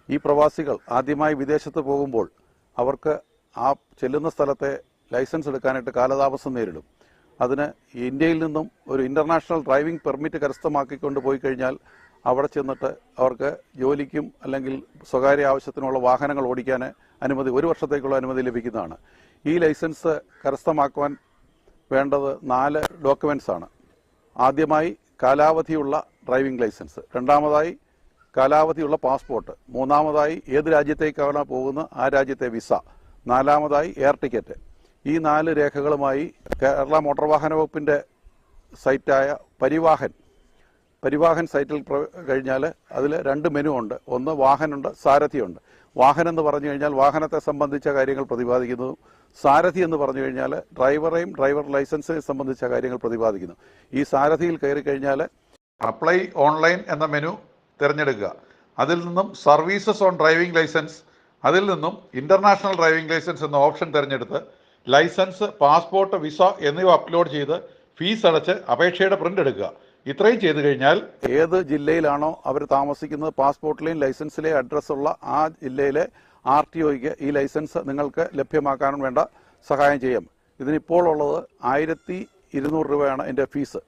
ഈ പ്രവാസികൾ ആദ്യമായി വിദേശത്ത് പോകുമ്പോൾ അവർക്ക് ആ ചെല്ലുന്ന സ്ഥലത്തെ ലൈസൻസ് എടുക്കാനായിട്ട് കാലതാമസം നേരിടും. അതിന് ഇന്ത്യയിൽ നിന്നും ഒരു ഇന്റർനാഷണൽ ഡ്രൈവിംഗ് പെർമിറ്റ് കരസ്ഥമാക്കിക്കൊണ്ട് പോയി കഴിഞ്ഞാൽ അവിടെ ചെന്നിട്ട് അവർക്ക് ജോലിക്കും അല്ലെങ്കിൽ സ്വകാര്യ ആവശ്യത്തിനുള്ള വാഹനങ്ങൾ ഓടിക്കാൻ അനുമതി, 1 വർഷത്തേക്കുള്ള അനുമതി ലഭിക്കുന്നതാണ്. ഈ ലൈസൻസ് കരസ്ഥമാക്കുവാൻ വേണ്ടത് 4 ഡോക്യുമെന്റ്സ് ആണ്. ആദ്യമായി കാലാവധിയുള്ള ഡ്രൈവിംഗ് ലൈസൻസ്, രണ്ടാമതായി കാലാവധിയുള്ള പാസ്പോർട്ട്, മൂന്നാമതായി ഏത് രാജ്യത്തേക്കാണ് പോകുന്നത് ആ രാജ്യത്തെ വിസ, നാലാമതായി എയർ ടിക്കറ്റ്. ഈ 4 രേഖകളുമായി കേരള മോട്ടോർ വാഹന വകുപ്പിന്റെ സൈറ്റായ പരിവാഹൻ സൈറ്റിൽ കഴിഞ്ഞാൽ അതിൽ 2 മെനു ഉണ്ട്. ഒന്ന് വാഹനുണ്ട്, സാരഥിയുണ്ട്. വാഹനം എന്ന് പറഞ്ഞു കഴിഞ്ഞാൽ വാഹനത്തെ സംബന്ധിച്ച കാര്യങ്ങൾ പ്രതിപാദിക്കുന്നതും, സാരഥി എന്ന് പറഞ്ഞു കഴിഞ്ഞാൽ ഡ്രൈവറെയും ഡ്രൈവർ ലൈസൻസിനെ സംബന്ധിച്ച കാര്യങ്ങൾ പ്രതിപാദിക്കുന്നു. ഈ സാരഥിയിൽ കയറി കഴിഞ്ഞാൽ അപ്ലൈ ഓൺലൈൻ എന്ന മെനു തിരഞ്ഞെടുക്കുക. അതിൽ നിന്നും സർവീസസ് ഓൺ ഡ്രൈവിംഗ് ലൈസൻസ്, അതിൽ നിന്നും ഇന്റർനാഷണൽ ഡ്രൈവിംഗ് ലൈസൻസ് എന്ന ഓപ്ഷൻ തിരഞ്ഞെടുത്ത് ലൈസൻസ്, പാസ്പോർട്ട്, വിസ എന്നിവ അപ്ലോഡ് ചെയ്ത് ഫീസ് അടച്ച് അപേക്ഷയുടെ പ്രിന്റ് എടുക്കുക. ഇത്രയും ചെയ്തു കഴിഞ്ഞാൽ ഏത് ജില്ലയിലാണോ അവർ താമസിക്കുന്നത് പാസ്പോർട്ടിലെയും ലൈസൻസിലെയും അഡ്രസ്സുള്ള ആ ജില്ലയിലെ RTOയ്ക്ക് ഈ ലൈസൻസ് നിങ്ങൾക്ക് ലഭ്യമാക്കാനും വേണ്ട സഹായം ചെയ്യാം. ഇതിനിപ്പോൾ ഉള്ളത് 1200 രൂപയാണ് എൻ്റെ ഫീസ്.